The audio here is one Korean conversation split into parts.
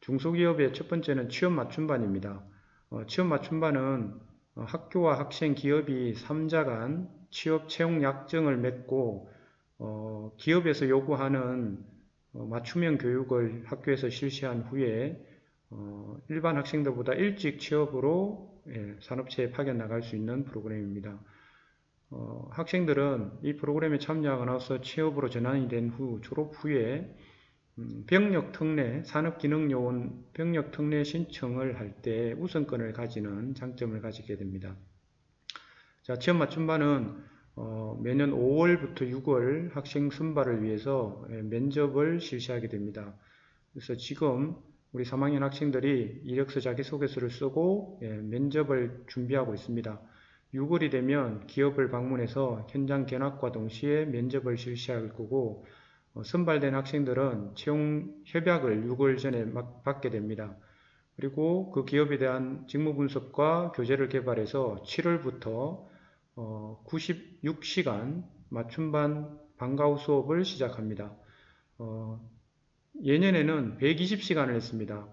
중소기업의 첫 번째는 취업 맞춤반입니다. 취업 맞춤반은 학교와 학생, 기업이 3자 간 취업 채용 약정을 맺고 기업에서 요구하는 맞춤형 교육을 학교에서 실시한 후에 일반 학생들보다 일찍 취업으로 산업체에 파견 나갈 수 있는 프로그램입니다. 학생들은 이 프로그램에 참여하고 나서 취업으로 전환이 된 후 졸업 후에 병력특례, 산업기능요원 병력특례 신청을 할 때 우선권을 가지는 장점을 가지게 됩니다. 자, 취업 맞춤반은 매년 5월부터 6월 학생 선발을 위해서 면접을 실시하게 됩니다. 그래서 지금 우리 3학년 학생들이 이력서 자기소개서를 쓰고 면접을 준비하고 있습니다. 6월이 되면 기업을 방문해서 현장 견학과 동시에 면접을 실시할 거고 선발된 학생들은 채용 협약을 6월 전에 받게 됩니다. 그리고 그 기업에 대한 직무 분석과 교재를 개발해서 7월부터 96시간 맞춤반 방과후 수업을 시작합니다. 예년에는 120시간을 했습니다.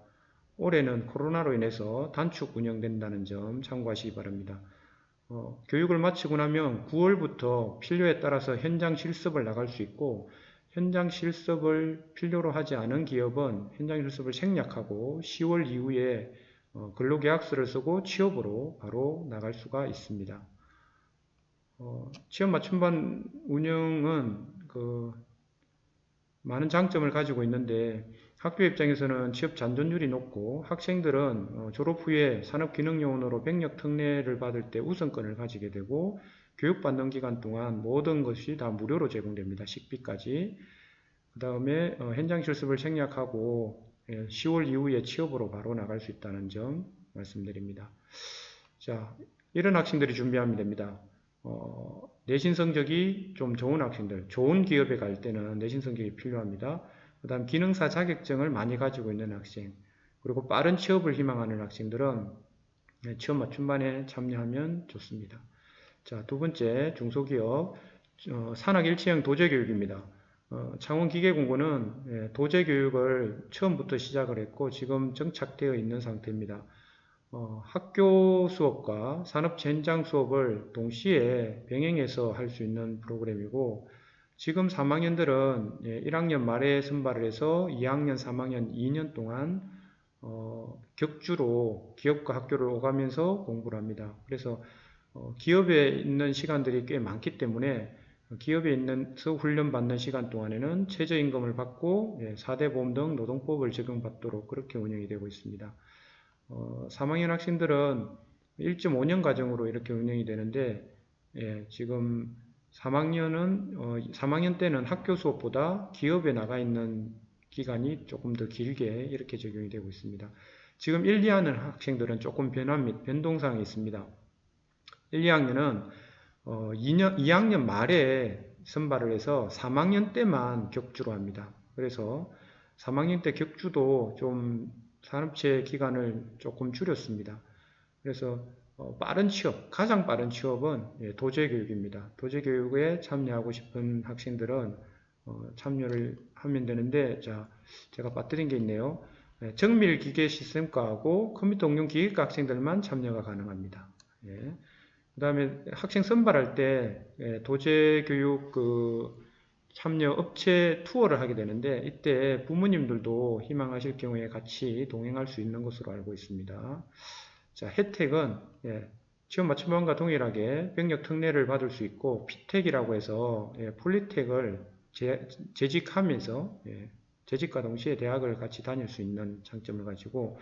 올해는 코로나로 인해서 단축 운영된다는 점 참고하시기 바랍니다. 교육을 마치고 나면 9월부터 필요에 따라서 현장 실습을 나갈 수 있고 현장 실습을 필요로 하지 않은 기업은 현장 실습을 생략하고 10월 이후에 근로계약서를 쓰고 취업으로 바로 나갈 수가 있습니다. 취업 맞춤반 운영은 많은 장점을 가지고 있는데 학교 입장에서는 취업 잔존율이 높고 학생들은 졸업 후에 산업기능요원으로 병력특례를 받을 때 우선권을 가지게 되고 교육받는 기간 동안 모든 것이 다 무료로 제공됩니다. 식비까지. 그 다음에 현장 실습을 생략하고 10월 이후에 취업으로 바로 나갈 수 있다는 점 말씀드립니다. 자, 이런 학생들이 준비하면 됩니다. 내신 성적이 좀 좋은 학생들, 좋은 기업에 갈 때는 내신 성적이 필요합니다. 그 다음 기능사 자격증을 많이 가지고 있는 학생, 그리고 빠른 취업을 희망하는 학생들은 취업 맞춤반에 참여하면 좋습니다. 자, 두 번째 중소기업 산학일체형 도제교육입니다. 창원기계공고는 도제교육을 처음부터 시작을 했고 지금 정착되어 있는 상태입니다. 학교 수업과 산업체 현장 수업을 동시에 병행해서 할 수 있는 프로그램이고 지금 3학년들은 1학년 말에 선발을 해서 2학년, 3학년 2년 동안 격주로 기업과 학교를 오가면서 공부를 합니다. 그래서 기업에 있는 시간들이 꽤 많기 때문에 기업에 있는서 훈련받는 시간 동안에는 최저임금을 받고 4대 보험 등 노동법을 적용받도록 그렇게 운영이 되고 있습니다. 3학년 학생들은 1.5년 과정으로 이렇게 운영이 되는데 지금 3학년 때는 학교 수업보다 기업에 나가 있는 기간이 조금 더 길게 이렇게 적용이 되고 있습니다. 지금 1, 2학년 학생들은 조금 변화 및 변동사항이 있습니다. 1, 2학년은 2학년 말에 선발을 해서 3학년 때만 격주로 합니다. 그래서 3학년 때 격주도 좀 산업체 기간을 조금 줄였습니다. 그래서 빠른 취업, 가장 빠른 취업은 도제교육입니다. 도제교육에 참여하고 싶은 학생들은 참여를 하면 되는데 제가 빠뜨린 게 있네요. 정밀기계시스템과하고 컴퓨터 응용 기계과 학생들만 참여가 가능합니다. 그 다음에 학생 선발할 때 도제교육 참여 업체 투어를 하게 되는데 이때 부모님들도 희망하실 경우에 같이 동행할 수 있는 것으로 알고 있습니다. 자, 혜택은 취업 맞춤반과 동일하게 병력 특례를 받을 수 있고 피택이라고 해서 폴리텍을 재직하면서 재직과 동시에 대학을 같이 다닐 수 있는 장점을 가지고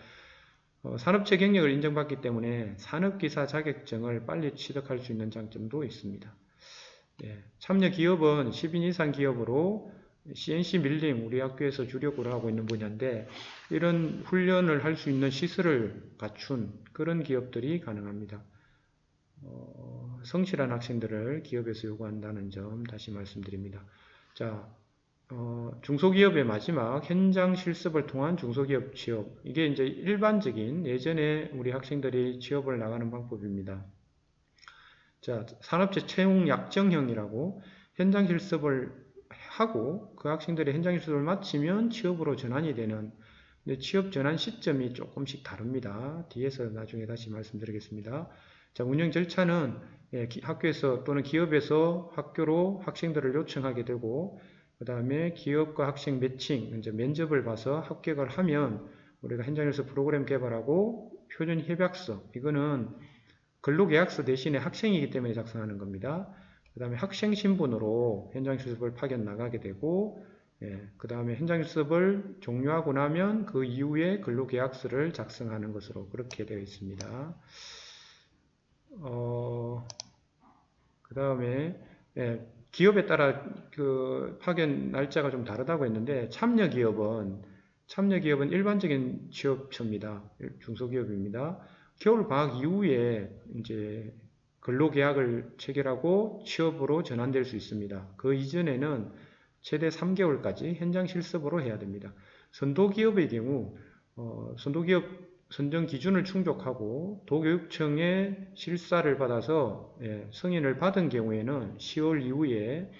산업체 경력을 인정받기 때문에 산업기사 자격증을 빨리 취득할 수 있는 장점도 있습니다. 참여 기업은 10인 이상 기업으로 CNC 밀링 우리 학교에서 주력으로 하고 있는 분야인데 이런 훈련을 할 수 있는 시설을 갖춘 그런 기업들이 가능합니다. 성실한 학생들을 기업에서 요구한다는 점 다시 말씀드립니다. 자, 중소기업의 마지막 현장 실습을 통한 중소기업 취업 이게 이제 일반적인 예전에 우리 학생들이 취업을 나가는 방법입니다. 자, 산업체 채용 약정형이라고 현장 실습을 하고 그 학생들이 현장 실습을 마치면 취업으로 전환이 되는 근데 취업 전환 시점이 조금씩 다릅니다. 뒤에서 나중에 다시 말씀드리겠습니다. 자, 운영 절차는 학교에서 또는 기업에서 학교로 학생들을 요청하게 되고, 그 다음에 기업과 학생 매칭, 이제 면접을 봐서 합격을 하면 우리가 현장에서 프로그램 개발하고 표준 협약서, 이거는 근로계약서 대신에 학생이기 때문에 작성하는 겁니다. 그 다음에 학생 신분으로 현장 실습을 파견 나가게 되고, 그 다음에 현장 실습을 종료하고 나면 그 이후에 근로계약서를 작성하는 것으로 그렇게 되어 있습니다. 그 다음에 기업에 따라 그 파견 날짜가 좀 다르다고 했는데 참여기업은 일반적인 취업처입니다. 중소기업입니다. 겨울 방학 이후에 이제 근로계약을 체결하고 취업으로 전환될 수 있습니다. 그 이전에는 최대 3개월까지 현장 실습으로 해야 됩니다. 선도기업의 경우 선도기업 선정 기준을 충족하고 도교육청의 실사를 받아서 승인을 받은 경우에는 10월 이후에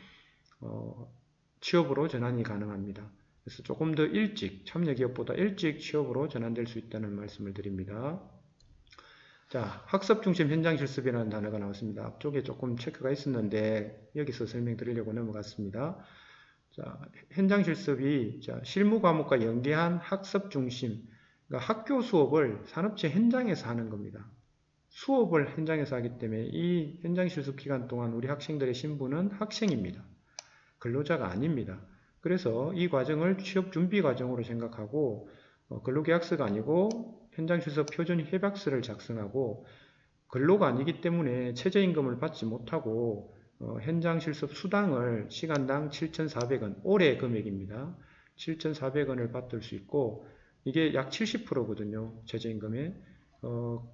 취업으로 전환이 가능합니다. 그래서 조금 더 일찍, 참여기업보다 일찍 취업으로 전환될 수 있다는 말씀을 드립니다. 자, 학습중심 현장실습이라는 단어가 나왔습니다. 앞쪽에 조금 체크가 있었는데 여기서 설명드리려고 넘어갔습니다. 자, 현장실습이 실무 과목과 연계한 학습중심, 그러니까 학교 수업을 산업체 현장에서 하는 겁니다. 수업을 현장에서 하기 때문에 이 현장실습 기간 동안 우리 학생들의 신분은 학생입니다. 근로자가 아닙니다. 그래서 이 과정을 취업 준비 과정으로 생각하고 근로계약서가 아니고 현장실습 표준 협약서를 작성하고 근로가 아니기 때문에 최저임금을 받지 못하고 현장실습 수당을 시간당 7,400원, 올해 금액입니다. 7,400원을 받을 수 있고 이게 약 70%거든요. 최저임금에.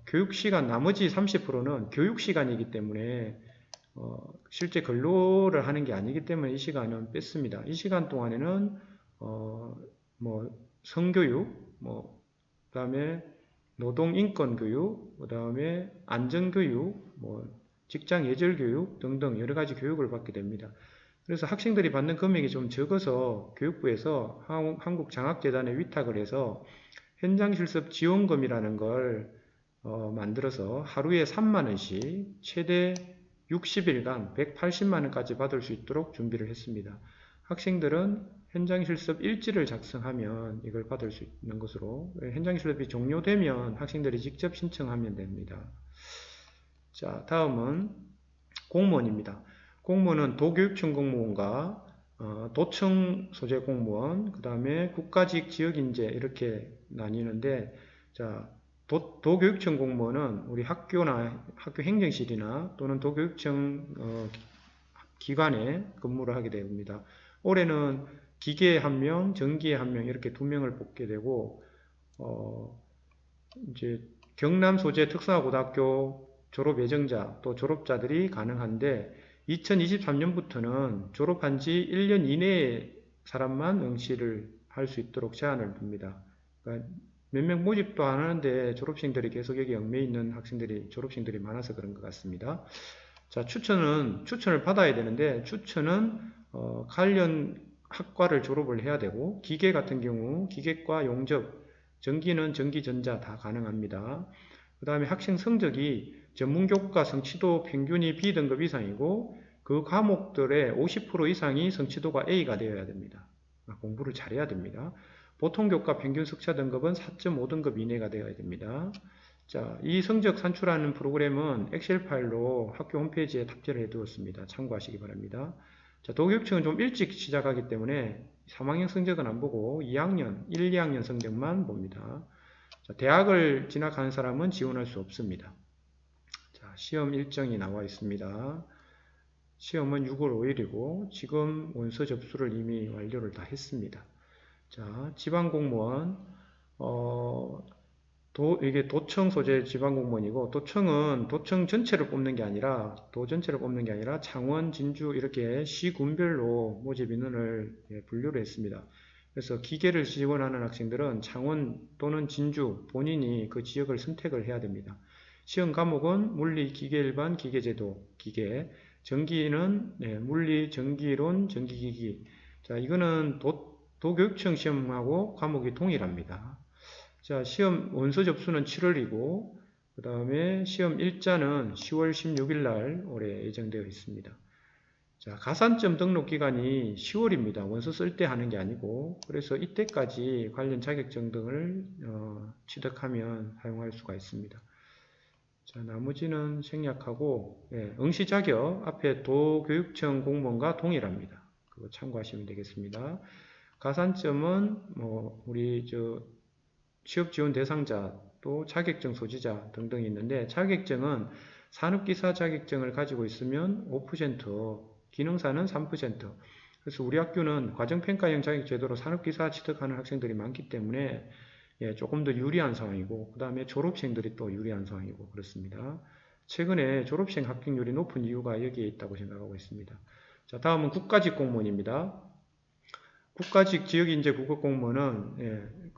교육시간 나머지 30%는 교육시간이기 때문에 실제 근로를 하는 게 아니기 때문에 이 시간은 뺐습니다. 이 시간 동안에는 성교육, 그 다음에 노동인권교육, 그 다음에 안전교육, 직장 예절교육 등등 여러 가지 교육을 받게 됩니다. 그래서 학생들이 받는 금액이 좀 적어서 교육부에서 한국장학재단에 위탁을 해서 현장실습 지원금이라는 걸 만들어서 하루에 3만원씩 최대 60일간 180만원까지 받을 수 있도록 준비를 했습니다. 학생들은 현장실습 일지를 작성하면 이걸 받을 수 있는 것으로 현장실습이 종료되면 학생들이 직접 신청하면 됩니다. 자, 다음은 공무원입니다. 공무원은 도교육청 공무원과 도청 소재 공무원, 그 다음에 국가직 지역인재 이렇게 나뉘는데, 자, 도교육청 공무원은 우리 학교나 학교 행정실이나 또는 도교육청 기관에 근무를 하게 됩니다. 올해는 기계에 1명, 전기에 1명 이렇게 2명을 뽑게 되고 이제 경남 소재 특성화고등학교 졸업 예정자 또 졸업자들이 가능한데 2023년부터는 졸업한 지 1년 이내의 사람만 응시를 할 수 있도록 제한을 둡니다. 그러니까 몇 명 모집도 안 하는데 졸업생들이 계속 여기 얽매여 있는 졸업생들이 많아서 그런 것 같습니다. 자, 추천을 받아야 되는데 추천은 관련 학과를 졸업을 해야 되고 기계 같은 경우 기계과 용접, 전기는 전기전자 다 가능합니다. 그 다음에 학생 성적이 전문교과 성취도 평균이 B등급 이상이고 그 과목들의 50% 이상이 성취도가 A가 되어야 됩니다. 공부를 잘해야 됩니다. 보통교과 평균 석차 등급은 4.5등급 이내가 되어야 됩니다. 자, 이 성적 산출하는 프로그램은 엑셀 파일로 학교 홈페이지에 탑재를 해두었습니다. 참고하시기 바랍니다. 자, 도교육청은 좀 일찍 시작하기 때문에 3학년 성적은 안 보고 2학년, 1, 2학년 성적만 봅니다. 자, 대학을 진학하는 사람은 지원할 수 없습니다. 자, 시험 일정이 나와 있습니다. 시험은 6월 5일이고 지금 원서 접수를 이미 완료를 다 했습니다. 자, 지방공무원 이게 도청 소재 지방공무원이고 도청은 도청 전체를 뽑는 게 아니라 창원, 진주 이렇게 시군별로 모집 인원을 분류를 했습니다. 그래서 기계를 지원하는 학생들은 창원 또는 진주 본인이 그 지역을 선택을 해야 됩니다. 시험 과목은 물리, 기계 일반, 기계제도, 기계, 전기는 물리, 전기론, 전기기기. 자, 이거는 도교육청 시험하고 과목이 동일합니다. 자, 시험 원서 접수는 7월이고, 그 다음에 시험 일자는 10월 16일 날 올해 예정되어 있습니다. 자, 가산점 등록 기간이 10월입니다. 원서 쓸 때 하는 게 아니고, 그래서 이때까지 관련 자격증 등을 취득하면 사용할 수가 있습니다. 자, 나머지는 생략하고, 응시 자격 앞에 도교육청 공무원과 동일합니다. 그거 참고하시면 되겠습니다. 가산점은 우리 취업 지원 대상자 또 자격증 소지자 등등이 있는데, 자격증은 산업기사 자격증을 가지고 있으면 5%, 기능사는 3%. 그래서 우리 학교는 과정평가형 자격제도로 산업기사 취득하는 학생들이 많기 때문에 조금 더 유리한 상황이고, 그 다음에 졸업생들이 또 유리한 상황이고 그렇습니다. 최근에 졸업생 합격률이 높은 이유가 여기에 있다고 생각하고 있습니다. 자, 다음은 국가직 공무원입니다. 국가직 지역인재 국어공무원은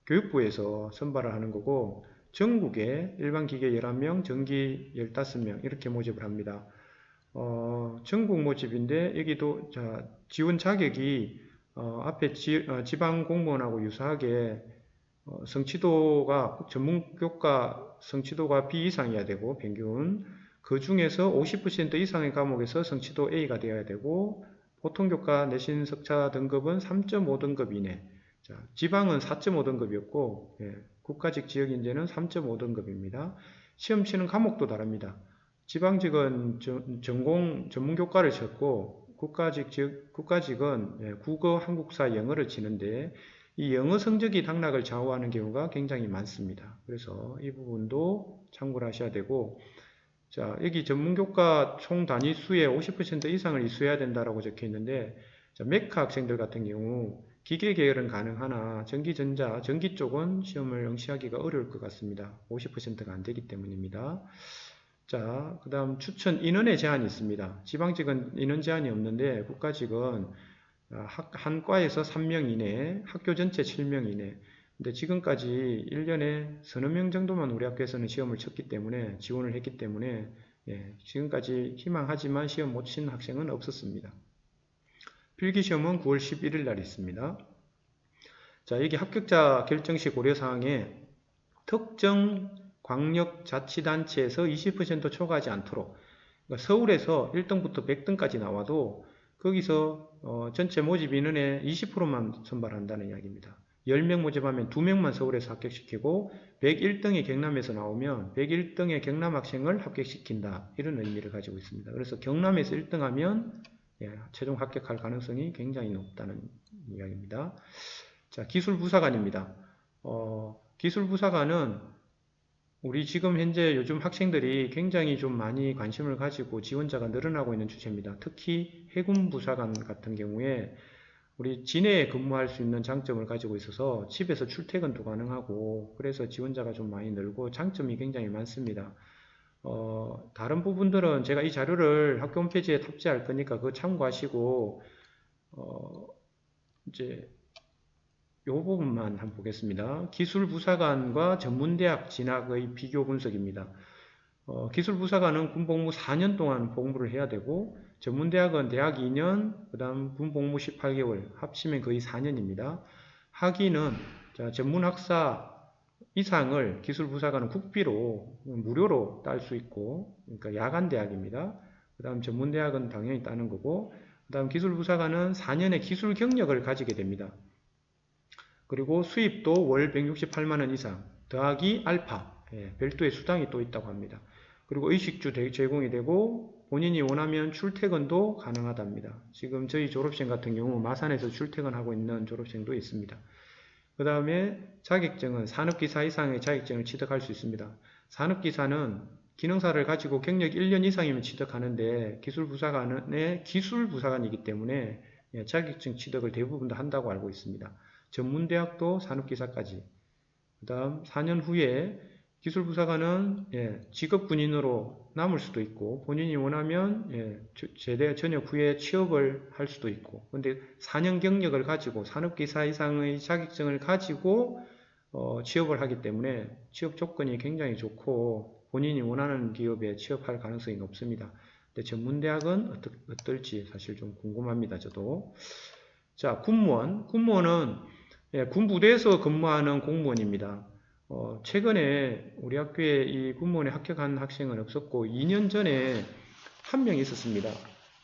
교육부에서 선발을 하는 거고, 전국에 일반기계 11명, 전기 15명 이렇게 모집을 합니다. 전국 모집인데 여기도 지원 자격이 앞에 지방 공무원하고 유사하게 성취도가 전문교과 성취도가 B 이상이어야 되고, 평균 그 중에서 50% 이상의 과목에서 성취도 A가 되어야 되고, 보통교과 내신 석차 등급은 3.5등급 이내. 자, 지방은 4.5등급이었고 국가직 지역인재는 3.5등급입니다. 시험 치는 과목도 다릅니다. 지방직은 전문교과를 쳤고, 국가직은 국어, 한국사, 영어를 치는데, 이 영어 성적이 당락을 좌우하는 경우가 굉장히 많습니다. 그래서 이 부분도 참고를 하셔야 되고, 자, 여기 전문교과 총 단위 수의 50% 이상을 이수해야 된다라고 적혀 있는데, 메카 학생들 같은 경우 기계 계열은 가능하나 전기전자, 전기 쪽은 시험을 응시하기가 어려울 것 같습니다. 50%가 안 되기 때문입니다. 자, 그 다음 추천 인원의 제한이 있습니다. 지방직은 인원 제한이 없는데, 국가직은 한 과에서 3명 이내, 학교 전체 7명 이내. 근데 지금까지 1년에 서너 명 정도만 우리 학교에서는 시험을 쳤기 때문에, 지원을 했기 때문에 지금까지 희망하지만 시험 못 친 학생은 없었습니다. 필기시험은 9월 11일 날 있습니다. 자, 여기 합격자 결정 시 고려사항에 특정 광역자치단체에서 20% 초과하지 않도록, 그러니까 서울에서 1등부터 100등까지 나와도 거기서 전체 모집 인원의 20%만 선발한다는 이야기입니다. 10명 모집하면 2명만 서울에서 합격시키고, 101등이 경남에서 나오면 101등의 경남 학생을 합격시킨다, 이런 의미를 가지고 있습니다. 그래서 경남에서 1등하면 최종 합격할 가능성이 굉장히 높다는 이야기입니다. 자, 기술부사관입니다. 기술부사관은 우리 지금 현재 요즘 학생들이 굉장히 좀 많이 관심을 가지고 지원자가 늘어나고 있는 주제입니다. 특히 해군부사관 같은 경우에 우리 진해에 근무할 수 있는 장점을 가지고 있어서 집에서 출퇴근도 가능하고, 그래서 지원자가 좀 많이 늘고 장점이 굉장히 많습니다. 다른 부분들은 제가 이 자료를 학교 홈페이지에 탑재할 거니까 그거 참고하시고, 이제 이 부분만 한번 보겠습니다. 기술부사관과 전문대학 진학의 비교 분석입니다. 기술부사관은 군복무 4년 동안 복무를 해야 되고, 전문대학은 대학 2년, 그 다음 군복무 18개월, 합치면 거의 4년입니다. 학위는 전문학사 이상을 기술부사관은 국비로 무료로 딸 수 있고, 그러니까 야간대학입니다. 그 다음 전문대학은 당연히 따는 거고, 그 다음 기술부사관은 4년의 기술 경력을 가지게 됩니다. 그리고 수입도 월 168만원 이상 더하기 알파, 별도의 수당이 또 있다고 합니다. 그리고 의식주 제공이 되고, 본인이 원하면 출퇴근도 가능하답니다. 지금 저희 졸업생 같은 경우 마산에서 출퇴근하고 있는 졸업생도 있습니다. 그 다음에 자격증은 산업기사 이상의 자격증을 취득할 수 있습니다. 산업기사는 기능사를 가지고 경력 1년 이상이면 취득하는데, 기술부사관은 기술부사관이기 때문에 자격증 취득을 대부분 다 한다고 알고 있습니다. 전문대학도 산업기사까지. 그 다음 4년 후에 기술부사관은 직업군인으로 남을 수도 있고, 본인이 원하면 제대 전역 후에 취업을 할 수도 있고, 근데 4년 경력을 가지고 산업기사 이상의 자격증을 가지고 취업을 하기 때문에 취업 조건이 굉장히 좋고, 본인이 원하는 기업에 취업할 가능성이 높습니다. 근데 전문대학은 어떨지 사실 좀 궁금합니다, 저도. 자, 군무원은 군부대에서 근무하는 공무원입니다. 최근에 우리 학교에 이 군무원에 합격한 학생은 없었고 2년 전에 한 명 있었습니다.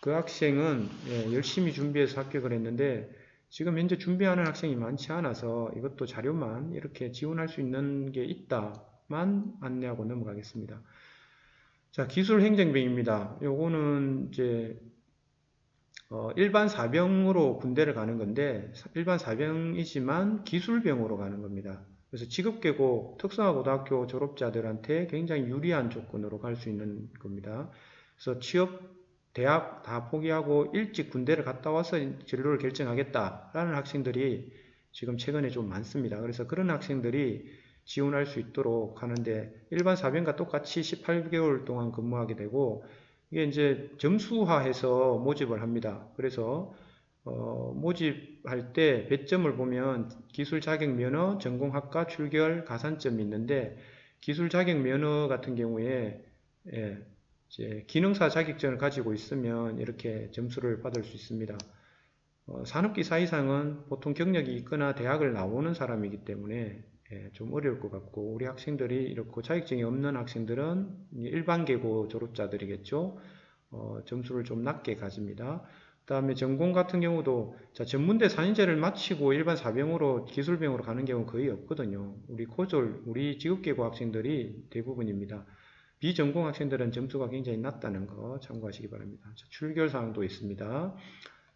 그 학생은 열심히 준비해서 합격을 했는데 지금 현재 준비하는 학생이 많지 않아서 이것도 자료만 이렇게 지원할 수 있는 게 있다만 안내하고 넘어가겠습니다. 자, 기술행정병입니다. 요거는 이제 일반 사병으로 군대를 가는 건데 일반 사병이지만 기술병으로 가는 겁니다. 그래서 직업계고 특성화고등학교 졸업자들한테 굉장히 유리한 조건으로 갈 수 있는 겁니다. 그래서 취업, 대학 다 포기하고 일찍 군대를 갔다 와서 진로를 결정하겠다라는 학생들이 지금 최근에 좀 많습니다. 그래서 그런 학생들이 지원할 수 있도록 하는데 일반 사병과 똑같이 18개월 동안 근무하게 되고 이게 이제 점수화해서 모집을 합니다. 그래서 모집할 때 배점을 보면 기술 자격 면허, 전공학과 출결, 가산점이 있는데 기술 자격 면허 같은 경우에 이제 기능사 자격증을 가지고 있으면 이렇게 점수를 받을 수 있습니다. 산업기사 이상은 보통 경력이 있거나 대학을 나오는 사람이기 때문에 좀 어려울 것 같고 우리 학생들이 이렇게 자격증이 없는 학생들은 일반계고 졸업자들이겠죠. 점수를 좀 낮게 가집니다. 그 다음에 전공 같은 경우도 전문대 4년제를 마치고 일반 사병으로 기술병으로 가는 경우는 거의 없거든요. 우리 직업계고 학생들이 대부분입니다. 비전공 학생들은 점수가 굉장히 낮다는 거 참고하시기 바랍니다. 출결 사항도 있습니다.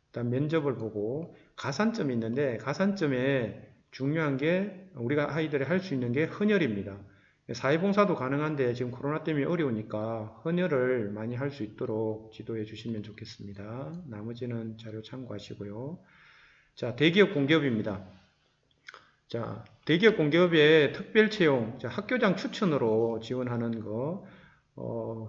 일단 면접을 보고 가산점이 있는데 가산점에 중요한 게 우리가 아이들이 할 수 있는 게 헌혈입니다. 사회봉사도 가능한데 지금 코로나 때문에 어려우니까 헌혈을 많이 할 수 있도록 지도해 주시면 좋겠습니다. 나머지는 자료 참고하시고요. 자, 대기업 공기업입니다. 자, 대기업 공기업의 특별 채용, 학교장 추천으로 지원하는 거,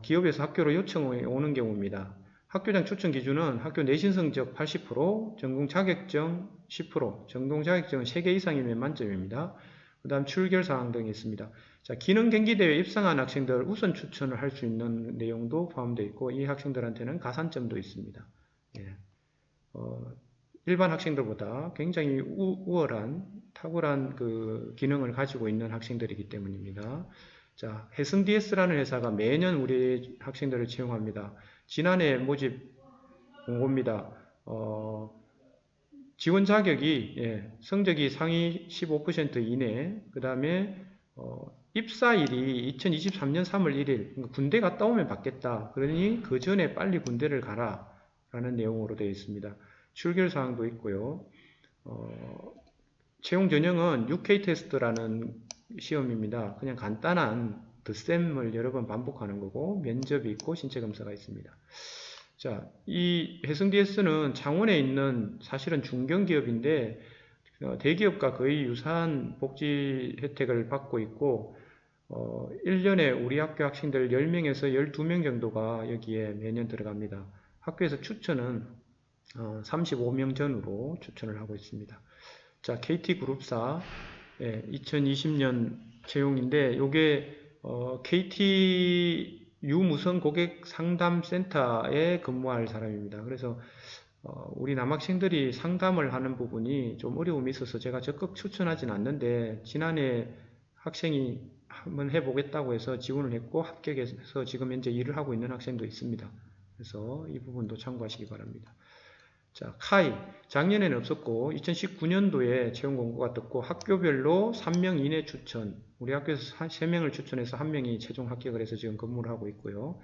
기업에서 학교로 요청이 오는 경우입니다. 학교장 추천 기준은 학교 내신 성적 80%, 전공 자격증 10%, 전공 자격증은 3개 이상이면 만점입니다. 그 다음 출결 사항 등이 있습니다. 자, 기능 경기대회에 입상한 학생들 우선 추천을 할 수 있는 내용도 포함되어 있고 이 학생들한테는 가산점도 있습니다. 일반 학생들보다 굉장히 우월한 탁월한 그 기능을 가지고 있는 학생들이기 때문입니다. 자, 해성DS라는 회사가 매년 우리 학생들을 채용합니다. 지난해 모집 공고입니다. 지원 자격이 성적이 상위 15% 이내, 그 다음에 입사일이 2023년 3월 1일 군대 갔다 오면 받겠다. 그러니 그 전에 빨리 군대를 가라 라는 내용으로 되어 있습니다. 출결 사항도 있고요. 채용 전형은 UK 테스트라는 시험입니다. 그냥 간단한 덧셈을 여러 번 반복하는 거고 면접이 있고 신체 검사가 있습니다. 자, 이 해성DS는 창원에 있는 사실은 중견기업인데 대기업과 거의 유사한 복지 혜택을 받고 있고 1년에 우리 학교 학생들 10명에서 12명 정도가 여기에 매년 들어갑니다. 학교에서 추천은 35명 전후로 추천을 하고 있습니다. 자, KT그룹사 2020년 채용인데 이게 KT 유무선 고객 상담센터에 근무할 사람입니다. 그래서 우리 남학생들이 상담을 하는 부분이 좀 어려움이 있어서 제가 적극 추천하진 않는데 지난해 학생이 한번 해보겠다고 해서 지원을 했고 합격해서 지금 현재 일을 하고 있는 학생도 있습니다. 그래서 이 부분도 참고하시기 바랍니다. 자, 카이 작년에는 없었고 2019년도에 채용 공고가 떴고 학교별로 3명 이내 추천, 우리 학교에서 3명을 추천해서 1명이 최종 합격을 해서 지금 근무를 하고 있고요.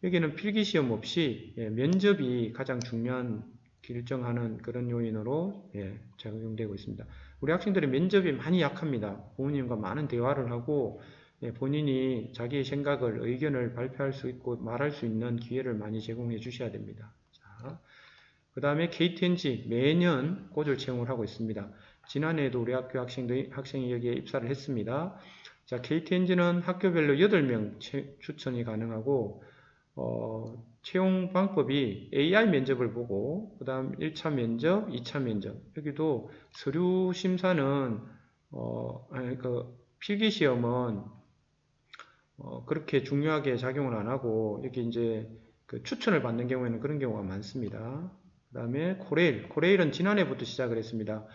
여기는 필기시험 없이 면접이 가장 중요한 결정하는 그런 요인으로 적용되고 있습니다. 우리 학생들이 면접이 많이 약합니다. 부모님과 많은 대화를 하고 본인이 자기의 생각을, 의견을 발표할 수 있고 말할 수 있는 기회를 많이 제공해 주셔야 됩니다. 자, 그 다음에 KTNG 매년 꽂을 채용을 하고 있습니다. 지난해에도 우리 학교 학생이 여기에 입사를 했습니다. 자, KTNG는 학교별로 8명 추천이 가능하고 채용 방법이 AI 면접을 보고 그 다음 1차 면접, 2차 면접 여기도 서류 심사는 필기시험은 그렇게 중요하게 작용을 안 하고 여기 이제 그 추천을 받는 경우에는 그런 경우가 많습니다. 그 다음에 코레일은 지난해부터 시작을 했습니다.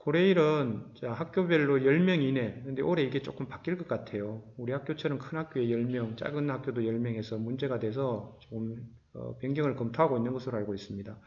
코레일은 학교별로 10명 이내, 근데 올해 이게 조금 바뀔 것 같아요. 우리 학교처럼 큰 학교에 10명, 작은 학교도 10명에서 문제가 돼서 조금 변경을 검토하고 있는 것으로 알고 있습니다.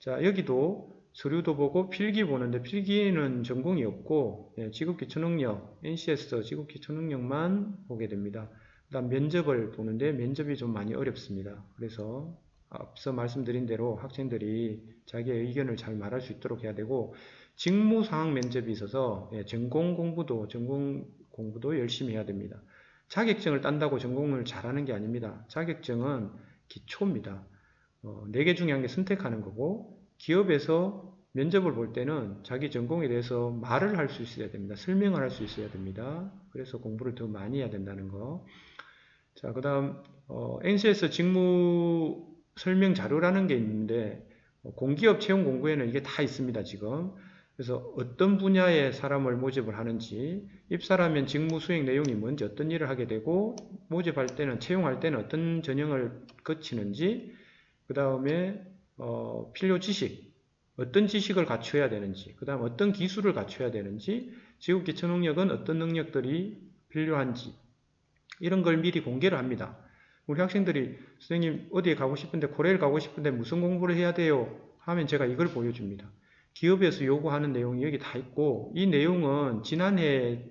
자, 여기도 서류도 보고 필기 보는데 필기는 전공이 없고 직업기초능력, NCS 직업기초능력만 보게 됩니다. 그 다음 면접을 보는데 면접이 좀 많이 어렵습니다. 그래서 앞서 말씀드린 대로 학생들이 자기의 의견을 잘 말할 수 있도록 해야 되고 직무상황 면접이 있어서 전공 공부도 열심히 해야 됩니다. 자격증을 딴다고 전공을 잘하는 게 아닙니다. 자격증은 기초입니다. 4개 중에 한 개 선택하는 거고 기업에서 면접을 볼 때는 자기 전공에 대해서 말을 할 수 있어야 됩니다. 설명을 할 수 있어야 됩니다. 그래서 공부를 더 많이 해야 된다는 거. 자, 그 다음 NCS 직무 설명 자료라는 게 있는데 공기업 채용 공고에는 이게 다 있습니다. 지금. 그래서 어떤 분야의 사람을 모집을 하는지, 입사라면 직무 수행 내용이 뭔지, 어떤 일을 하게 되고, 모집할 때는, 채용할 때는 어떤 전형을 거치는지, 그 다음에 필요 지식, 어떤 지식을 갖춰야 되는지, 그 다음 어떤 기술을 갖춰야 되는지, 직업기초 능력은 어떤 능력들이 필요한지, 이런 걸 미리 공개를 합니다. 우리 학생들이 선생님 어디에 가고 싶은데 코레일 가고 싶은데 무슨 공부를 해야 돼요? 하면 제가 이걸 보여줍니다. 기업에서 요구하는 내용이 여기 다 있고 이 내용은 지난해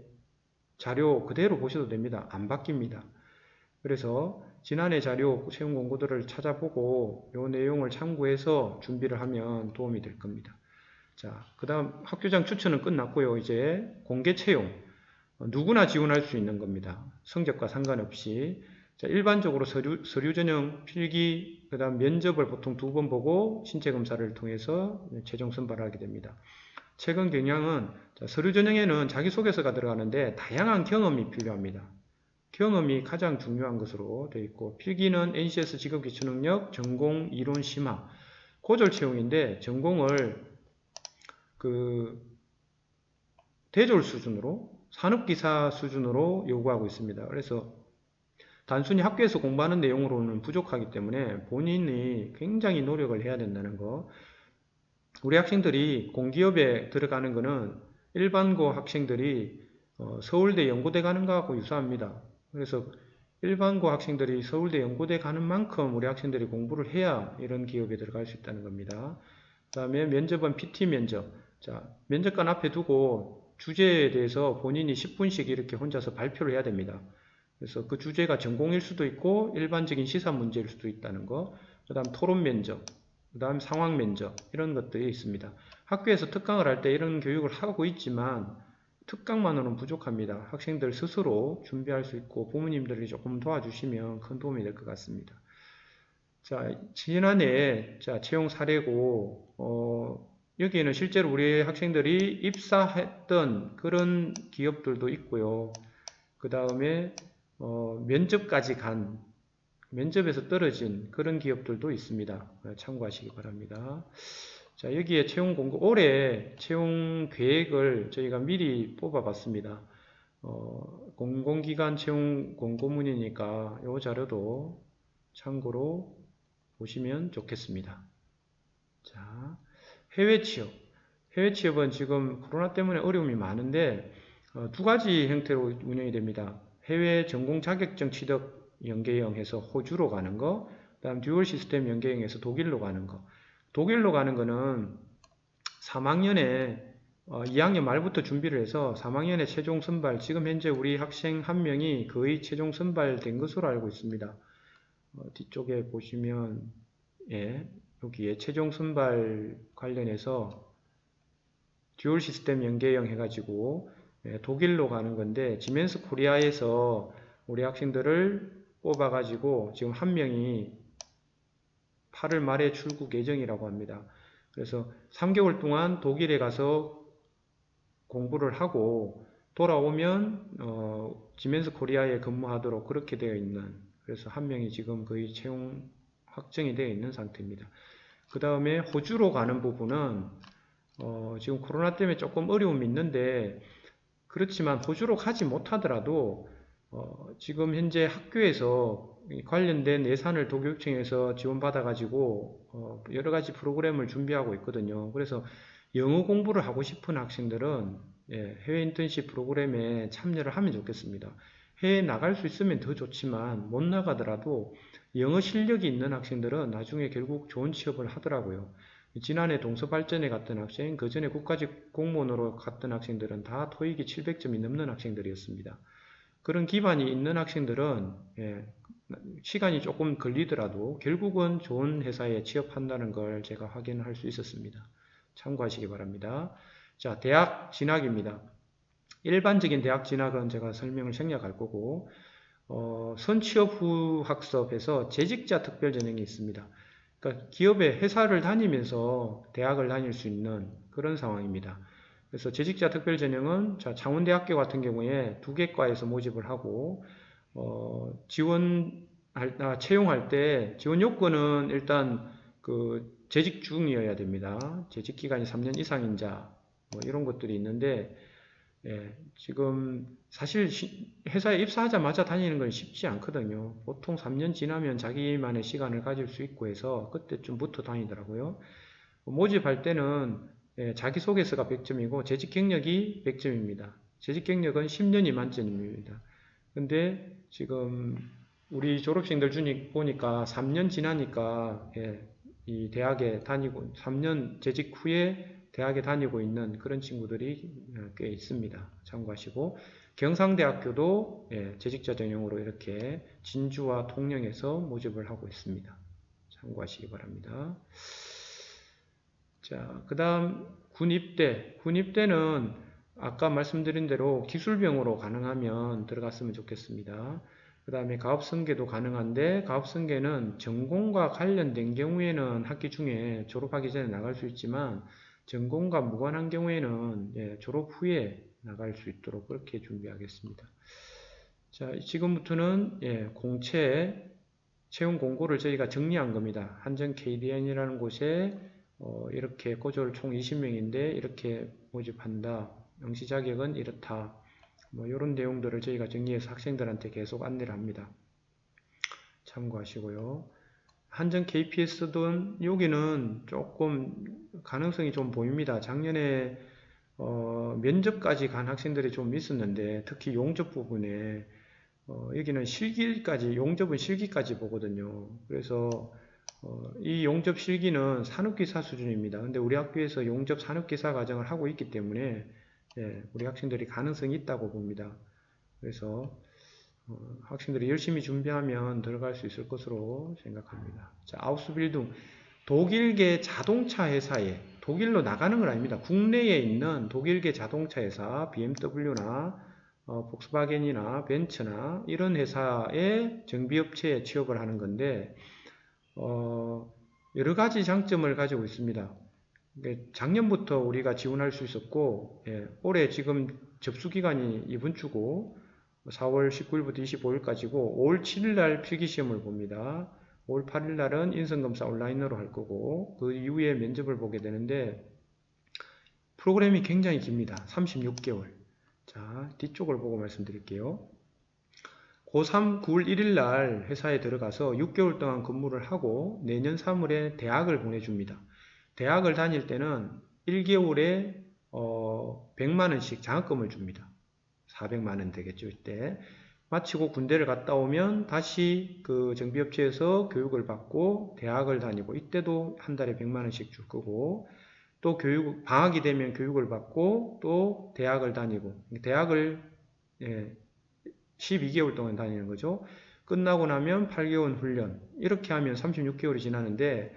자료 그대로 보셔도 됩니다. 안 바뀝니다. 그래서 지난해 자료 채용 공고들을 찾아보고 이 내용을 참고해서 준비를 하면 도움이 될 겁니다. 자, 그 다음 학교장 추천은 끝났고요. 이제 공개 채용. 누구나 지원할 수 있는 겁니다. 성적과 상관없이. 자, 일반적으로 서류 전형, 필기, 그 다음 면접을 보통 2번 보고 신체 검사를 통해서 최종 선발을 하게 됩니다. 최근 경향은 서류 전형에는 자기소개서가 들어가는데 다양한 경험이 필요합니다. 경험이 가장 중요한 것으로 되어 있고 필기는 NCS 직업기초능력, 전공, 이론, 심화, 고졸 채용인데 전공을 대졸 수준으로 산업기사 수준으로 요구하고 있습니다. 그래서 단순히 학교에서 공부하는 내용으로는 부족하기 때문에 본인이 굉장히 노력을 해야 된다는 거. 우리 학생들이 공기업에 들어가는 것은 일반고 학생들이 서울대 연고대 가는 거하고 유사합니다. 그래서 일반고 학생들이 서울대 연고대 가는 만큼 우리 학생들이 공부를 해야 이런 기업에 들어갈 수 있다는 겁니다. 그 다음에 면접은 PT 면접. 자, 면접관 앞에 두고 주제에 대해서 본인이 10분씩 이렇게 혼자서 발표를 해야 됩니다. 그래서 그 주제가 전공일 수도 있고 일반적인 시사 문제일 수도 있다는 거. 그 다음 토론 면접, 그 다음 상황 면접 이런 것들이 있습니다. 학교에서 특강을 할 때 이런 교육을 하고 있지만 특강만으로는 부족합니다. 학생들 스스로 준비할 수 있고 부모님들이 조금 도와주시면 큰 도움이 될 것 같습니다. 자, 지난해 채용 사례고 여기에는 실제로 우리 학생들이 입사했던 그런 기업들도 있고요. 그 다음에 면접까지 간 면접에서 떨어진 그런 기업들도 있습니다. 참고하시기 바랍니다. 자, 여기에 채용 공고, 올해 채용 계획을 저희가 미리 뽑아봤습니다. 공공기관 채용 공고문이니까 이 자료도 참고로 보시면 좋겠습니다. 자, 해외 취업. 해외 취업은 지금 코로나 때문에 어려움이 많은데 2가지 형태로 운영이 됩니다. 해외 전공 자격증 취득 연계형 해서 호주로 가는 거, 그 다음 듀얼 시스템 연계형에서 독일로 가는 거. 독일로 가는 거는 3학년에 2학년 말부터 준비를 해서 3학년에 최종 선발, 지금 현재 우리 학생 1명이 거의 최종 선발된 것으로 알고 있습니다. 뒤쪽에 보시면 여기에 최종 선발 관련해서 듀얼 시스템 연계형 해가지고 독일로 가는 건데 지멘스 코리아에서 우리 학생들을 뽑아가지고 지금 1명이 8월 말에 출국 예정이라고 합니다. 그래서 3개월 동안 독일에 가서 공부를 하고 돌아오면 지멘스 코리아에 근무하도록 그렇게 되어 있는, 그래서 1명이 지금 거의 채용 확정이 되어 있는 상태입니다. 그 다음에 호주로 가는 부분은 지금 코로나 때문에 조금 어려움이 있는데 그렇지만 호주로 가지 못하더라도 지금 현재 학교에서 관련된 예산을 도교육청에서 지원받아 가지고 여러 가지 프로그램을 준비하고 있거든요. 그래서 영어 공부를 하고 싶은 학생들은 해외 인턴십 프로그램에 참여를 하면 좋겠습니다. 해외에 나갈 수 있으면 더 좋지만 못 나가더라도 영어 실력이 있는 학생들은 나중에 결국 좋은 취업을 하더라고요. 지난해 동서발전에 갔던 학생, 그 전에 국가직 공무원으로 갔던 학생들은 다 토익이 700점이 넘는 학생들이었습니다. 그런 기반이 있는 학생들은 시간이 조금 걸리더라도 결국은 좋은 회사에 취업한다는 걸 제가 확인할 수 있었습니다. 참고하시기 바랍니다. 자, 대학 진학입니다. 일반적인 대학 진학은 제가 설명을 생략할 거고 선취업 후 학습에서 재직자 특별 전형이 있습니다. 그러니까 기업의 회사를 다니면서 대학을 다닐 수 있는 그런 상황입니다. 그래서 재직자 특별 전형은 창원대학교 같은 경우에 2개 과에서 모집을 하고 채용할 때 지원 요건은 일단 그 재직 중이어야 됩니다. 재직 기간이 3년 이상인 자 이런 것들이 있는데 지금 사실 회사에 입사하자마자 다니는 건 쉽지 않거든요. 보통 3년 지나면 자기만의 시간을 가질 수 있고 해서 그때쯤부터 다니더라고요. 모집할 때는 자기소개서가 100점이고 재직 경력이 100점입니다. 재직 경력은 10년이 만점입니다. 근데 지금 우리 졸업생들 중에 보니까 3년 지나니까 이 대학에 다니고 3년 재직 후에 대학에 다니고 있는 그런 친구들이 꽤 있습니다. 참고하시고 경상대학교도 재직자 전형으로 이렇게 진주와 통영에서 모집을 하고 있습니다. 참고하시기 바랍니다. 자, 그 다음 군입대. 군입대는 아까 말씀드린 대로 기술병으로 가능하면 들어갔으면 좋겠습니다. 그 다음에 가업성계도 가능한데 가업성계는 전공과 관련된 경우에는 학기 중에 졸업하기 전에 나갈 수 있지만 전공과 무관한 경우에는 졸업 후에 나갈 수 있도록 그렇게 준비하겠습니다. 자, 지금부터는 공채 채용 공고를 저희가 정리한 겁니다. 한전 KDN이라는 곳에 이렇게 고졸 총 20명인데 이렇게 모집한다. 응시 자격은 이렇다. 이런 내용들을 저희가 정리해서 학생들한테 계속 안내를 합니다. 참고하시고요. 한전 KPS든 여기는 조금 가능성이 좀 보입니다. 작년에 면접까지 간 학생들이 좀 있었는데 특히 용접 부분에 여기는 실기까지, 용접은 실기까지 보거든요. 그래서 이 용접 실기는 산업기사 수준입니다. 근데 우리 학교에서 용접 산업기사 과정을 하고 있기 때문에 우리 학생들이 가능성이 있다고 봅니다. 그래서 학생들이 열심히 준비하면 들어갈 수 있을 것으로 생각합니다. 자, 아우스빌딩 독일계 자동차 회사에 독일로 나가는 건 아닙니다. 국내에 있는 독일계 자동차 회사 BMW나 폭스바겐이나 벤츠나 이런 회사의 정비업체에 취업을 하는 건데 여러 가지 장점을 가지고 있습니다. 작년부터 우리가 지원할 수 있었고 올해 지금 접수기간이 이번 주고 4월 19일부터 25일까지고 5월 7일날 필기시험을 봅니다. 5월 8일날은 인성검사 온라인으로 할 거고 그 이후에 면접을 보게 되는데 프로그램이 굉장히 깁니다. 36개월. 자, 뒤쪽을 보고 말씀드릴게요. 고3 9월 1일날 회사에 들어가서 6개월 동안 근무를 하고 내년 3월에 대학을 보내줍니다. 대학을 다닐 때는 1개월에 100만원씩 장학금을 줍니다. 400만원 되겠죠, 이때. 마치고 군대를 갔다 오면 다시 그 정비업체에서 교육을 받고 대학을 다니고 이때도 한 달에 100만원씩 줄 거고 또 방학이 되면 교육을 받고 또 대학을 다니고 대학을 12개월 동안 다니는 거죠. 끝나고 나면 8개월 훈련 이렇게 하면 36개월이 지나는데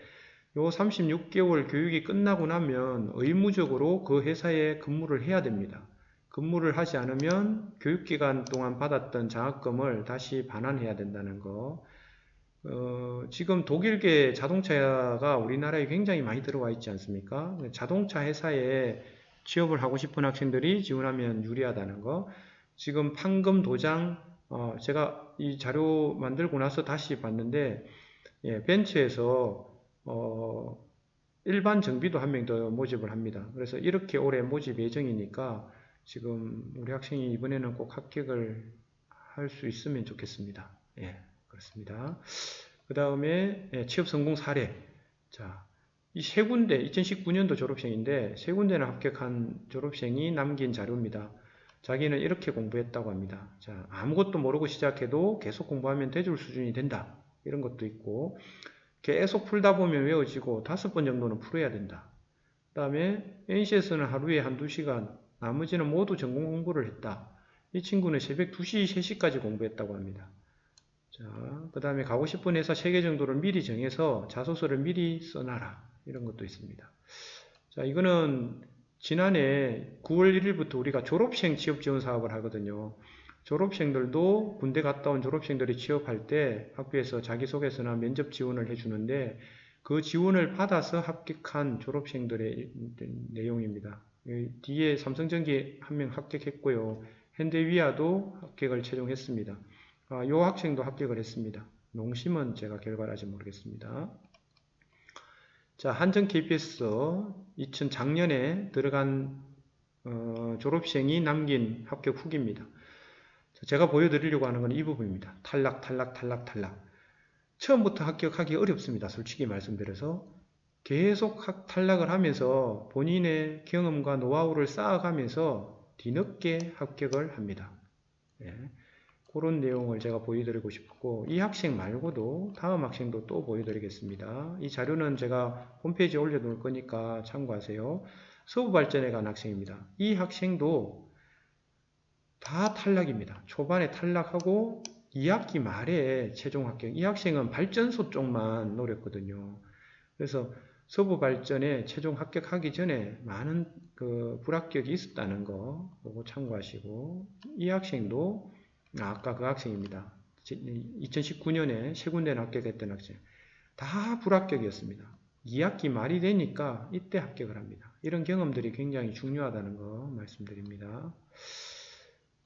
요 36개월 교육이 끝나고 나면 의무적으로 그 회사에 근무를 해야 됩니다. 근무를 하지 않으면 교육기간 동안 받았던 장학금을 다시 반환해야 된다는 거. 지금 독일계 자동차가 우리나라에 굉장히 많이 들어와 있지 않습니까? 자동차 회사에 취업을 하고 싶은 학생들이 지원하면 유리하다는 거. 지금 판금 도장, 제가 이 자료 만들고 나서 다시 봤는데, 벤츠에서, 일반 정비도 한 명 더 모집을 합니다. 그래서 이렇게 올해 모집 예정이니까 지금 우리 학생이 이번에는 꼭 합격을 할 수 있으면 좋겠습니다. 그렇습니다. 그 다음에 취업 성공 사례. 자, 이 세 군데, 2019년도 졸업생인데 세 군데나 합격한 졸업생이 남긴 자료입니다. 자기는 이렇게 공부했다고 합니다. 자, 아무것도 모르고 시작해도 계속 공부하면 대졸 수준이 된다. 이런 것도 있고, 계속 풀다 보면 외워지고 5번 정도는 풀어야 된다. 그 다음에 NCS는 하루에 한두 시간, 나머지는 모두 전공 공부를 했다. 이 친구는 새벽 2시, 3시까지 공부했다고 합니다. 자, 그 다음에 가고 싶은 회사 3개 정도를 미리 정해서 자소서를 미리 써놔라. 이런 것도 있습니다. 자, 이거는 지난해 9월 1일부터 우리가 졸업생 취업 지원 사업을 하거든요. 졸업생들도 군대 갔다 온 졸업생들이 취업할 때 학교에서 자기소개서나 면접 지원을 해주는데 그 지원을 받아서 합격한 졸업생들의 내용입니다. 뒤에 삼성전기 한 명 합격했고요. 현대위아도 합격을 최종했습니다. 이 학생도 합격을 했습니다. 농심은 제가 결과를 아직 모르겠습니다. 자, 한전 KPS 작년에 들어간 졸업생이 남긴 합격 후기입니다. 제가 보여드리려고 하는 건 이 부분입니다. 탈락. 처음부터 합격하기 어렵습니다. 솔직히 말씀드려서 계속 탈락을 하면서 본인의 경험과 노하우를 쌓아가면서 뒤늦게 합격을 합니다. 예. 그런 내용을 제가 보여드리고 싶고, 이 학생 말고도 다음 학생도 또 보여드리겠습니다. 이 자료는 제가 홈페이지에 올려놓을 거니까 참고하세요. 서부발전에 간 학생입니다. 이 학생도 다 탈락입니다. 초반에 탈락하고 2학기 말에 최종 합격. 이 학생은 발전소 쪽만 노렸거든요. 그래서 서부발전에 최종 합격하기 전에 많은 불합격이 있었다는 거 보고 참고하시고, 이 학생도 아까 그 학생입니다. 2019년에 세 군데는 합격했던 학생. 다 불합격이었습니다. 2학기 말이 되니까 이때 합격을 합니다. 이런 경험들이 굉장히 중요하다는 거 말씀드립니다.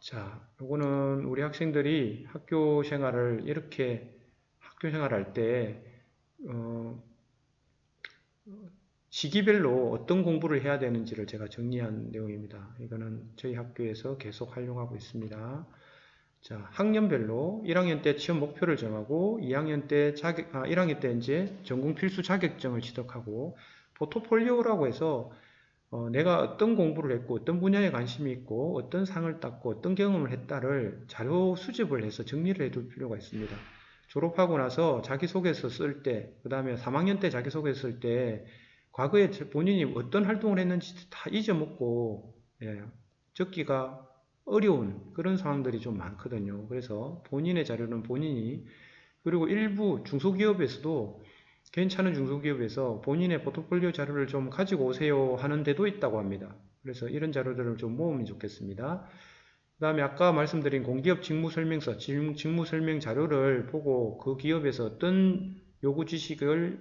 자, 요거는 우리 학생들이 학교 생활을 할 때, 시기별로 어떤 공부를 해야 되는지를 제가 정리한 내용입니다. 이거는 저희 학교에서 계속 활용하고 있습니다. 자, 학년별로 1학년 때 취업 목표를 정하고 1학년 때 이제 전공 필수 자격증을 취득하고 포트폴리오라고 해서 내가 어떤 공부를 했고 어떤 분야에 관심이 있고 어떤 상을 땄고 어떤 경험을 했다를 자료 수집을 해서 정리를 해둘 필요가 있습니다. 졸업하고 나서 자기소개서 쓸 때, 그 다음에 3학년 때 자기소개서 쓸 때 과거에 본인이 어떤 활동을 했는지 다 잊어먹고 적기가 어려운 그런 상황들이 좀 많거든요. 그래서 본인의 자료는 본인이, 그리고 일부 중소기업에서도 괜찮은 중소기업에서 본인의 포트폴리오 자료를 좀 가지고 오세요 하는 데도 있다고 합니다. 그래서 이런 자료들을 좀 모으면 좋겠습니다. 그 다음에 아까 말씀드린 공기업 직무설명서, 직무설명 자료를 보고 그 기업에서 어떤 요구 지식을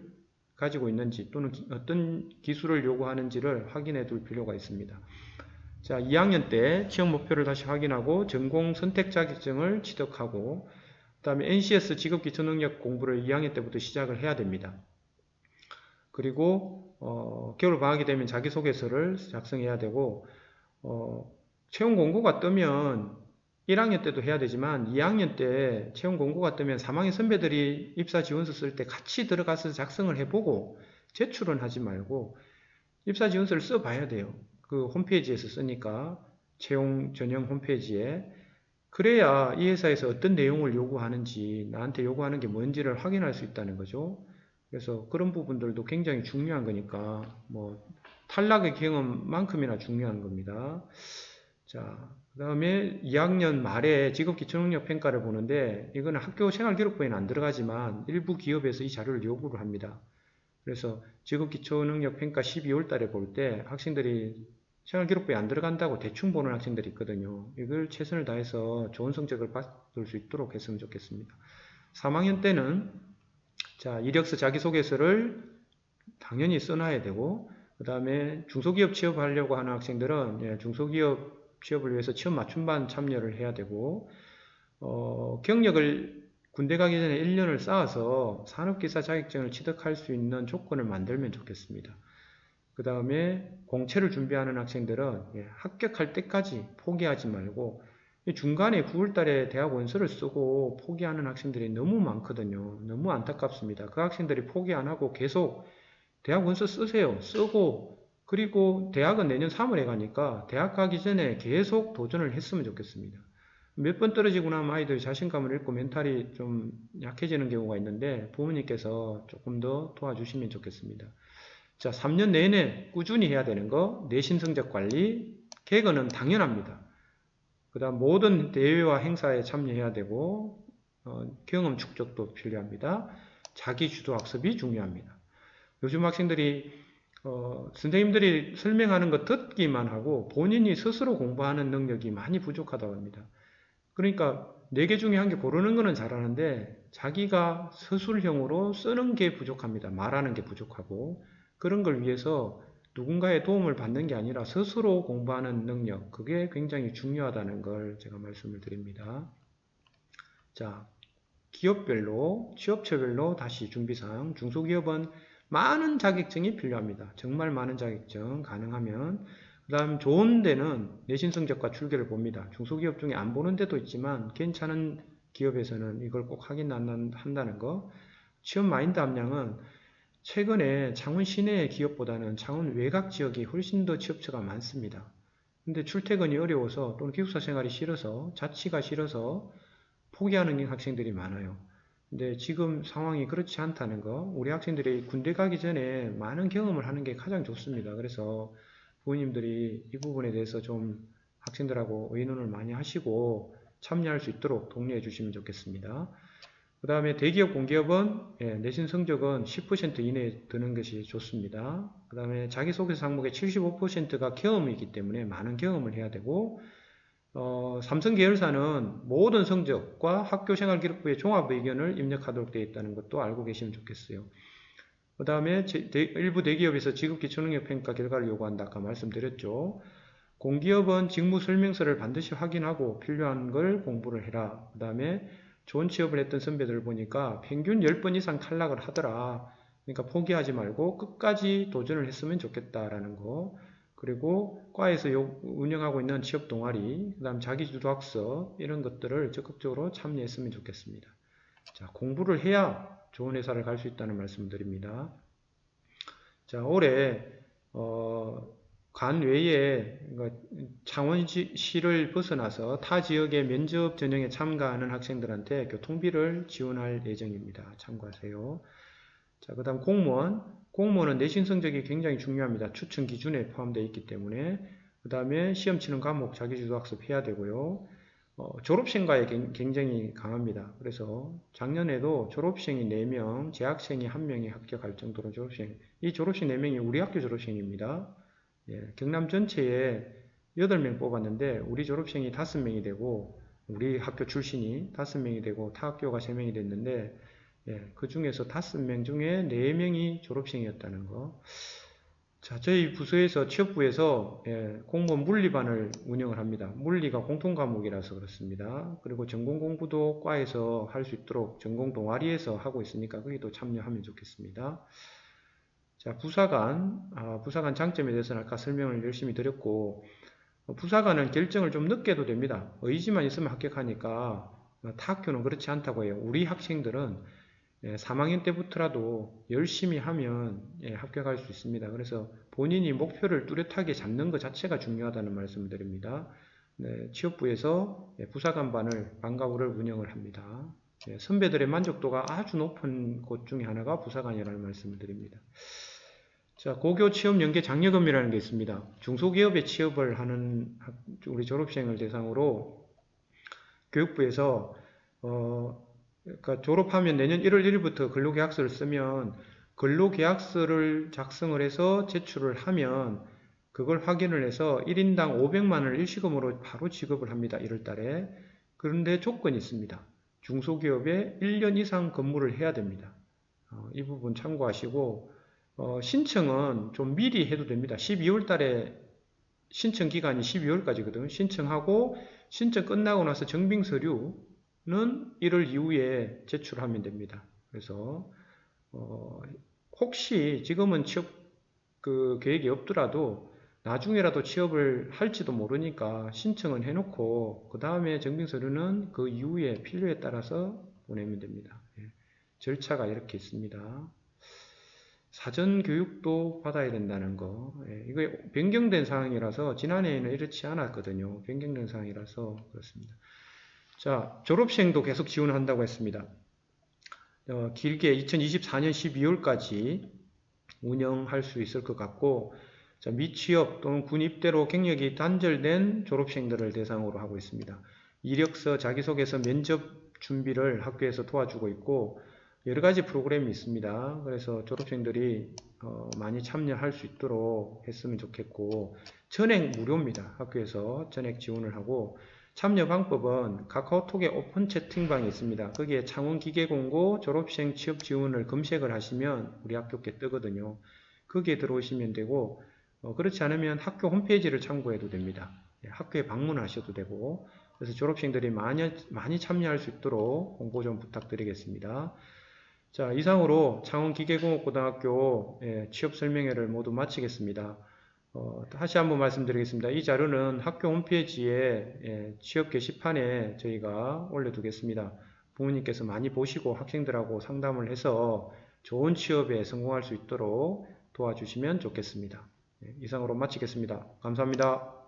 가지고 있는지 또는 어떤 기술을 요구하는지를 확인해 둘 필요가 있습니다. 자, 2학년 때 취업 목표를 다시 확인하고 전공 선택 자격증을 취득하고, 그 다음에 NCS 직업기초능력 공부를 2학년 때부터 시작을 해야 됩니다. 그리고 겨울 방학이 되면 자기소개서를 작성해야 되고, 채용 공고가 뜨면 1학년 때도 해야 되지만 2학년 때 채용 공고가 뜨면 3학년 선배들이 입사 지원서 쓸 때 같이 들어가서 작성을 해보고 제출은 하지 말고 입사 지원서를 써봐야 돼요. 그 홈페이지에서 쓰니까 채용 전용 홈페이지에. 그래야 이 회사에서 어떤 내용을 요구하는지, 나한테 요구하는 게 뭔지를 확인할 수 있다는 거죠. 그래서 그런 부분들도 굉장히 중요한 거니까 탈락의 경험만큼이나 중요한 겁니다. 자, 그 다음에 2학년 말에 직업기초능력 평가를 보는데, 이거는 학교 생활기록부에는 안 들어가지만 일부 기업에서 이 자료를 요구를 합니다. 그래서 직업기초능력 평가 12월 달에 볼 때 학생들이 생활기록부에 안 들어간다고 대충 보는 학생들이 있거든요. 이걸 최선을 다해서 좋은 성적을 받을 수 있도록 했으면 좋겠습니다. 3학년 때는 자, 이력서 자기소개서를 당연히 써놔야 되고, 그 다음에 중소기업 취업하려고 하는 학생들은 중소기업 취업을 위해서 취업 맞춤반 참여를 해야 되고, 경력을 군대 가기 전에 1년을 쌓아서 산업기사 자격증을 취득할 수 있는 조건을 만들면 좋겠습니다. 그 다음에 공채를 준비하는 학생들은 합격할 때까지 포기하지 말고, 중간에 9월달에 대학 원서를 쓰고 포기하는 학생들이 너무 많거든요. 너무 안타깝습니다. 그 학생들이 포기 안 하고 계속 대학 원서 쓰세요. 쓰고 그리고 대학은 내년 3월에 가니까 대학 가기 전에 계속 도전을 했으면 좋겠습니다. 몇 번 떨어지고 나면 아이들이 자신감을 잃고 멘탈이 좀 약해지는 경우가 있는데 부모님께서 조금 더 도와주시면 좋겠습니다. 자, 3년 내내 꾸준히 해야 되는 거, 내신 성적 관리, 개근은 당연합니다. 그 다음 모든 대회와 행사에 참여해야 되고 경험 축적도 필요합니다. 자기 주도 학습이 중요합니다. 요즘 학생들이 선생님들이 설명하는 거 듣기만 하고 본인이 스스로 공부하는 능력이 많이 부족하다고 합니다. 그러니까 4개 중에 한 개 고르는 거는 잘하는데 자기가 서술형으로 쓰는 게 부족합니다. 말하는 게 부족하고 그런 걸 위해서 누군가의 도움을 받는 게 아니라 스스로 공부하는 능력, 그게 굉장히 중요하다는 걸 제가 말씀을 드립니다. 자, 기업별로, 취업처별로 다시 준비사항, 중소기업은 많은 자격증이 필요합니다. 정말 많은 자격증 가능하면. 그 다음 좋은 데는 내신 성적과 출결을 봅니다. 중소기업 중에 안 보는 데도 있지만 괜찮은 기업에서는 이걸 꼭 확인한다는 거. 취업 마인드 함량은 최근에 창원 시내의 기업보다는 창원 외곽 지역이 훨씬 더 취업처가 많습니다. 근데 출퇴근이 어려워서 또는 기숙사 생활이 싫어서 자취가 싫어서 포기하는 학생들이 많아요. 근데 지금 상황이 그렇지 않다는 거, 우리 학생들이 군대 가기 전에 많은 경험을 하는 게 가장 좋습니다. 그래서 부모님들이 이 부분에 대해서 좀 학생들하고 의논을 많이 하시고 참여할 수 있도록 독려해 주시면 좋겠습니다. 그 다음에 대기업, 공기업은 내신 성적은 10% 이내에 드는 것이 좋습니다. 그 다음에 자기소개서 항목의 75%가 경험이기 때문에 많은 경험을 해야 되고 삼성 계열사는 모든 성적과 학교생활기록부의 종합의견을 입력하도록 되어 있다는 것도 알고 계시면 좋겠어요. 그 다음에 일부 대기업에서 직업기초능력평가 결과를 요구한다. 아까 말씀드렸죠. 공기업은 직무설명서를 반드시 확인하고 필요한 걸 공부를 해라. 그 다음에 좋은 취업을 했던 선배들을 보니까 평균 10번 이상 탈락을 하더라. 그러니까 포기하지 말고 끝까지 도전을 했으면 좋겠다라는 거. 그리고 과에서 운영하고 있는 취업 동아리, 그 다음 자기주도학습 이런 것들을 적극적으로 참여했으면 좋겠습니다. 자, 공부를 해야 좋은 회사를 갈 수 있다는 말씀을 드립니다. 자, 올해 간 외에 창원시를 벗어나서 타 지역의 면접 전형에 참가하는 학생들한테 교통비를 지원할 예정입니다. 참고하세요. 자, 그 다음 공무원은 내신 성적이 굉장히 중요합니다. 추천 기준에 포함되어 있기 때문에. 그 다음에 시험 치는 과목 자기주도 학습해야 되고요. 졸업생과에 굉장히 강합니다. 그래서 작년에도 졸업생이 4명, 재학생이 1명이 합격할 정도로 이 졸업생 4명이 우리 학교 졸업생입니다. 예, 경남 전체에 8명 뽑았는데 우리 졸업생이 5명이 되고 우리 학교 출신이 5명이 되고 타 학교가 3명이 됐는데 그 중에서 5명 중에 4명이 졸업생이었다는 거. 자, 저희 부서에서 취업부에서 공무원 물리반을 운영을 합니다. 물리가 공통과목이라서 그렇습니다. 그리고 전공 공부도 과에서 할 수 있도록 전공 동아리에서 하고 있으니까 거기도 참여하면 좋겠습니다. 자, 부사관 장점에 대해서는 아까 설명을 열심히 드렸고 부사관은 결정을 좀 늦게 해도 됩니다. 의지만 있으면 합격하니까 타 학교는 그렇지 않다고 해요. 우리 학생들은 3학년 때부터라도 열심히 하면 합격할 수 있습니다. 그래서 본인이 목표를 뚜렷하게 잡는 것 자체가 중요하다는 말씀을 드립니다. 취업부에서 부사관반을 방과 후를 운영을 합니다. 선배들의 만족도가 아주 높은 곳 중에 하나가 부사관이라는 말씀을 드립니다. 자, 고교 취업 연계 장려금이라는 게 있습니다. 중소기업에 취업을 하는 우리 졸업생을 대상으로 교육부에서 그러니까 졸업하면 내년 1월 1일부터 근로계약서를 쓰면 근로계약서를 작성을 해서 제출을 하면 그걸 확인을 해서 1인당 500만원을 일시금으로 바로 지급을 합니다. 1월 달에. 그런데 조건이 있습니다. 중소기업에 1년 이상 근무를 해야 됩니다. 이 부분 참고하시고 신청은 좀 미리 해도 됩니다. 12월 달에 신청 기간이 12월까지거든요. 신청하고 신청 끝나고 나서 정빙 서류는 1월 이후에 제출하면 됩니다. 그래서 혹시 지금은 취업 계획이 없더라도 나중에라도 취업을 할지도 모르니까 신청은 해놓고 그 다음에 정빙 서류는 그 이후에 필요에 따라서 보내면 됩니다. 절차가 이렇게 있습니다. 사전 교육도 받아야 된다는 거. 예, 이거 변경된 사항이라서 지난해에는 이렇지 않았거든요. 변경된 사항이라서 그렇습니다. 자, 졸업생도 계속 지원한다고 했습니다. 길게 2024년 12월까지 운영할 수 있을 것 같고, 자, 미취업 또는 군 입대로 경력이 단절된 졸업생들을 대상으로 하고 있습니다. 이력서, 자기소개서, 면접 준비를 학교에서 도와주고 있고 여러 가지 프로그램이 있습니다. 그래서 졸업생들이 많이 참여할 수 있도록 했으면 좋겠고, 전액 무료입니다. 학교에서 전액 지원을 하고, 참여 방법은 카카오톡에 오픈 채팅방이 있습니다. 거기에 창원기계공고 졸업생 취업 지원을 검색을 하시면 우리 학교께 뜨거든요. 거기에 들어오시면 되고, 그렇지 않으면 학교 홈페이지를 참고해도 됩니다. 학교에 방문하셔도 되고, 그래서 졸업생들이 많이 참여할 수 있도록 홍보 좀 부탁드리겠습니다. 자, 이상으로 창원기계공업고등학교 취업 설명회를 모두 마치겠습니다. 다시 한번 말씀드리겠습니다. 이 자료는 학교 홈페이지에 취업 게시판에 저희가 올려두겠습니다. 부모님께서 많이 보시고 학생들하고 상담을 해서 좋은 취업에 성공할 수 있도록 도와주시면 좋겠습니다. 이상으로 마치겠습니다. 감사합니다.